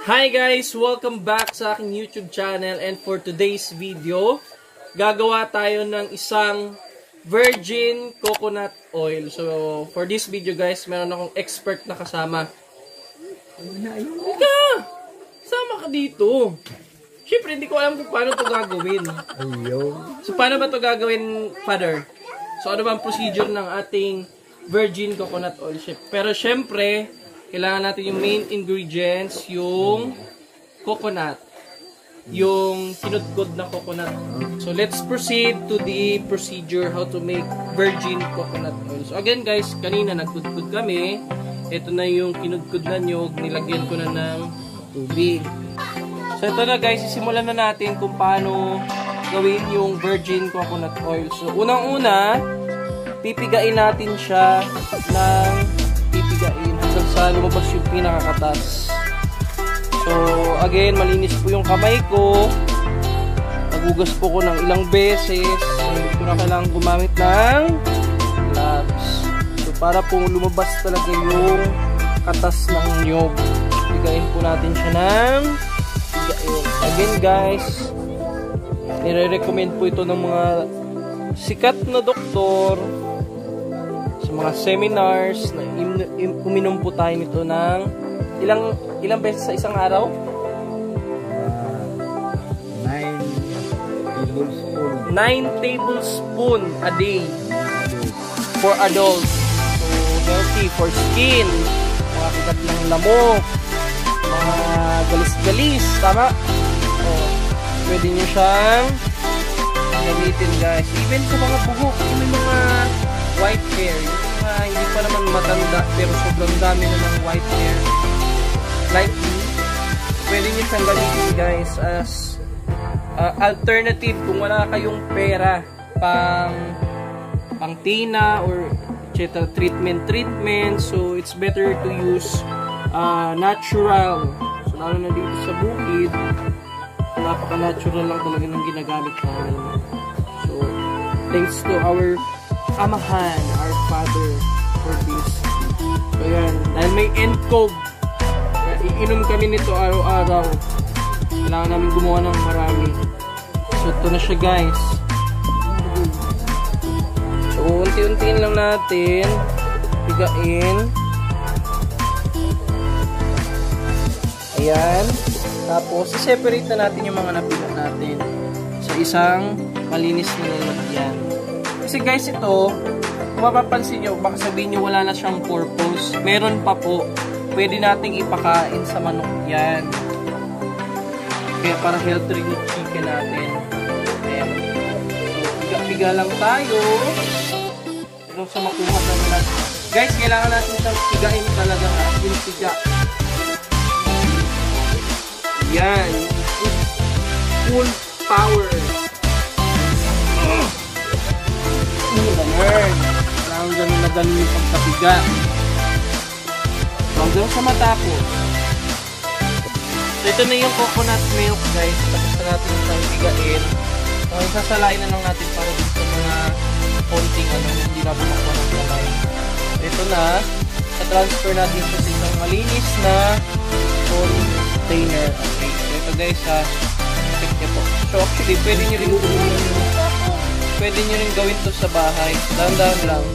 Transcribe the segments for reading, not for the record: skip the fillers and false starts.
Hi guys! Welcome back sa aking YouTube channel, and for today's video, gagawa tayo ng isang virgin coconut oil. So, for this video guys, meron akong expert na kasama. Ika! Sama ka dito! Siyempre, hindi ko alam kung paano ito gagawin. So, paano ba ito gagawin, Father? So, ano ba ang procedure ng ating virgin coconut oil? Pero siyempre, kailangan natin yung main ingredients, yung coconut. Yung kinudkod na coconut. So, let's proceed to the procedure how to make virgin coconut oil. So, again guys, kanina nagkudkod kami. Ito na yung kinudkod na nyog. Nilagyan ko na ng tubig. So, ito na guys, isimulan na natin kung paano gawin yung virgin coconut oil. So, unang-una, pipigain natin siya ng pipigain hanggang sa lumabas yung pinakakatas. So, again, malinis po yung kamay ko. Nagugas po ko ng ilang beses. So, hindi ko na kailangan gumamit ng gloves. So, para po lumabas talaga yung katas ng nyog. Pigain po natin siya ng pigain. Again, guys, nire-recommend po ito ng mga sikat na doktor sa mga seminars na uminom po tayo nito ng ilang beses sa isang araw? 9 tablespoon a day for adults. So, healthy for skin, mga kigat ng lamok, mga galis-galis, tama? So, pwede nyo siyang gamitin guys. Even sa mga buhok, may mga white hair, yung mga hindi pa naman matanda pero sobrang dami na ng white hair like me, pwede nyo siyang gamitin guys as alternative kung wala kayong pera pang tina or etc. treatment. So it's better to use natural. So lalo na dito sa bukid, napaka-natural lang talaga ng ginagamit namin. So thanks to our amahan, our father, for this. So yan, dahil may NCOV, iinom kami nito araw-araw. Kailangan namin gumawa ng marami. So ito na siya guys. So unti-untiin lang natin pigain. Ayan. Tapos separate na natin yung mga napiga natin sa isang malinis na lalagyan. Kasi guys, ito, kung mapapansin nyo, baka sabihin nyo wala na siyang purpose. Meron pa po. Pwede nating ipakain sa manok yan. Kaya para healthy rin yung chicken natin. Ayan. So, piga-piga lang tayo. Ito sa makuha naman natin. Guys, kailangan natin siyang pigain talaga. Yung piga. Yan. Full power. Parang ganun na ganun yung pagkapiga. Hanggang sa matapos. So ito na yung coconut milk guys. Tapos na natin siyang pigain. So isasalain na lang natin para dito sa mga konting hindi na bumakwa ng kamay. Ito na. Sa-transfer natin sa isang malinis na container. Okay. So ito guys check niyo po. So actually pwede nyo rin gawin to sa bahay. Dahan-dahan lang.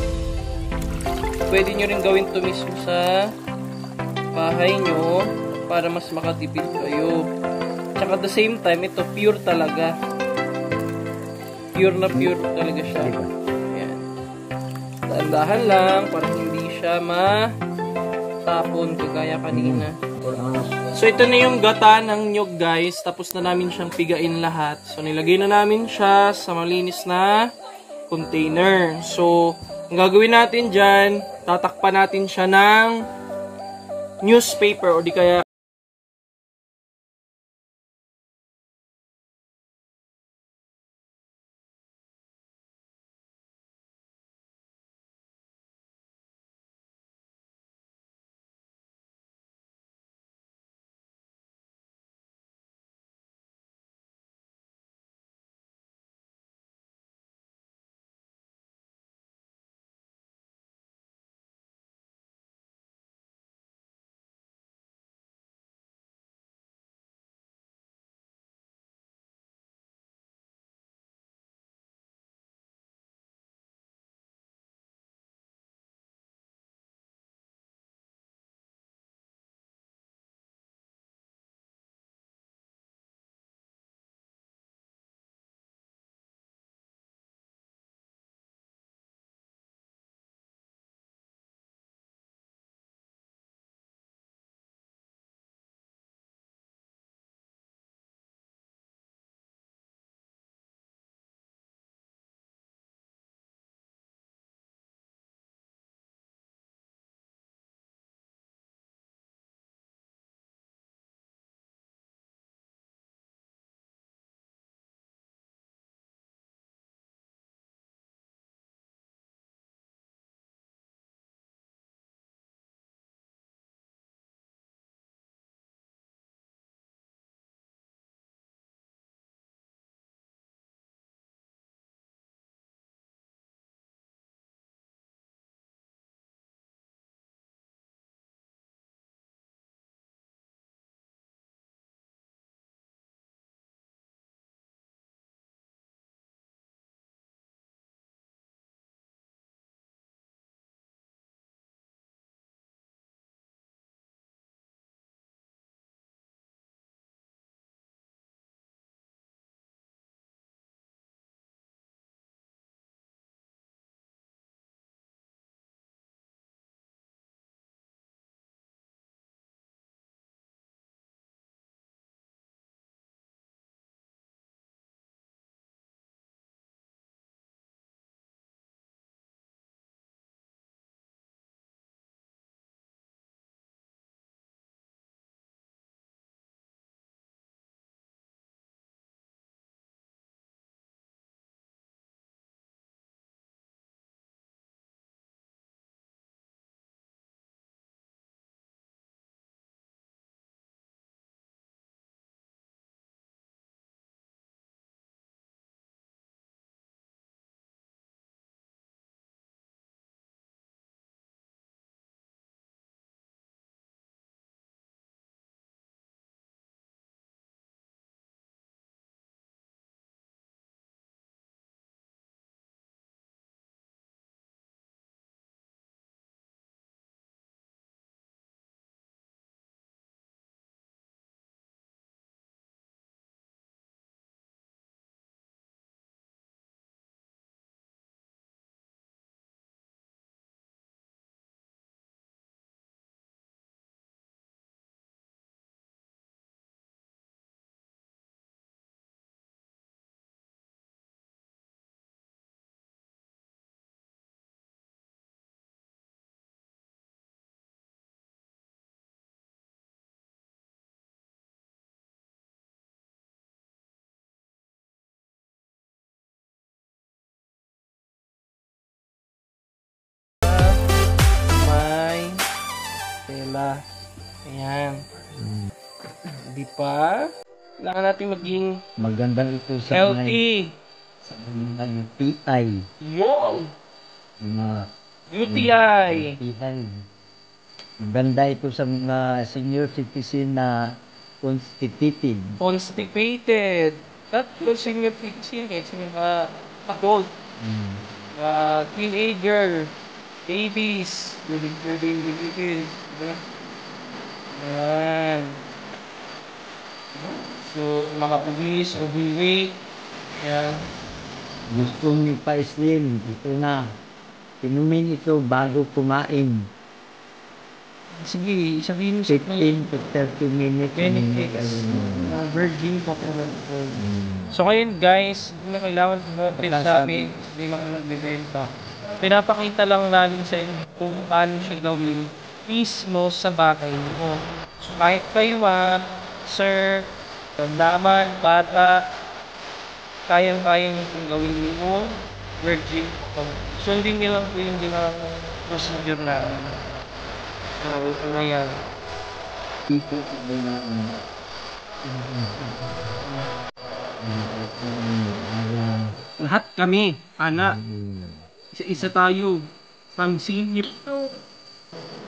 Pwede nyo rin gawin to mismo sa bahay nyo para mas makatipid kayo. Tsaka at the same time, ito pure talaga. Pure na pure talaga siya. Ayan. Dahan-dahan lang para hindi siya matapon kagaya kanina. So ito na yung gata ng nyog guys. Tapos na namin siyang pigain lahat. So nilagay na namin siya sa malinis na container. So ang gagawin natin dyan, tatakpan natin siya ng newspaper o di kaya ba? Ayan. Di ba? Kailangan natin maging Maganda ito sa healthy. sa mga UTI. Yo! Mga UTI. UTI. Maganda ito sa mga senior citizen na constipated. Constipated. Not yung senior citizen, it's mga adult. Teenager. Babies. Babies. Ayan. So, mga pugis, overweight. Ayan. Gusto niyo pa-slim, ito na. Inumin ito bago kumain. Sige, sabihin mo sa 15 to 30 minutes. benefits. Virgin coconut oil. So ngayon guys, hindi na kailangan natin sa amin, hindi mga nagbibenta. Pinapakita lang namin sa inyo kung paano siya gawin mismo sa bahay mo. So kahit kayo sir, damdaman, bata, kayang-kayang gawin mo, virgin coconut. Sundin nyo lang po yung procedure namin. Ano yan? Lahat kami, anak. Isa-isa tayo. Pang-sinip.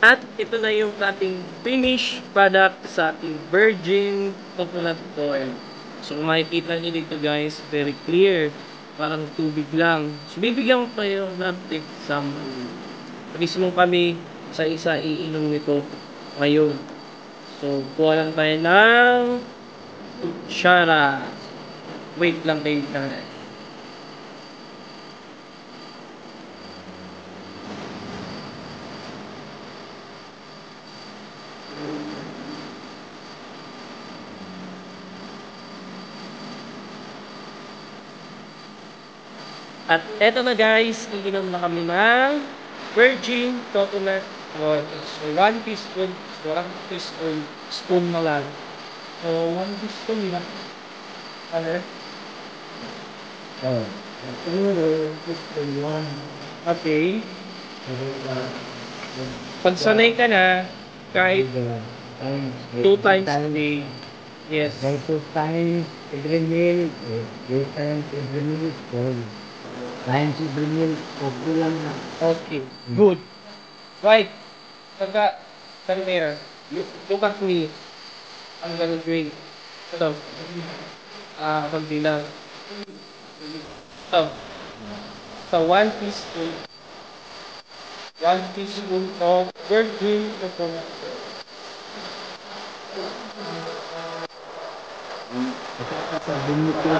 At ito na yung ating finished product sa ating virgin coconut oil. So kung makikita nyo dito guys, very clear. Parang tubig lang. So bibigyan ko kayo ng example. Mismo kami sa isa iinom nito ngayon. So kuha lang tayo ng kutsara. Wait lang kayo na. At eto na guys, iinom na kami ng virgin coconut oil. So 1 teaspoon, spoon na lang. So 1 teaspoon na. Ano? Okay. Pag sanay ka na, kahit 2 times a day. Yes. Two times every meal, 3 times every meal, 4 times every meal, okay lang na. Okay. Good. Right. Come here. Look at me. I'm gonna drink. Ito. Kunti lang. Ito. So, 1 teaspoon. 1 teaspoon of virgin coconut oil. Sabi mo ko,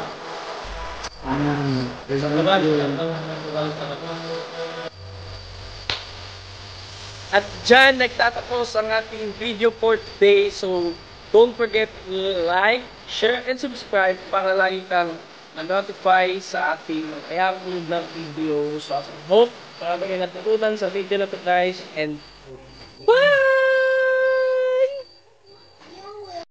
At dyan, nagtatapos ang ating video for today. So, don't forget to like, share, and subscribe para lagi kang na-notify sa ating i-upload ng video. So, I hope marami kayo natutunan sa video na ito guys. And, bye!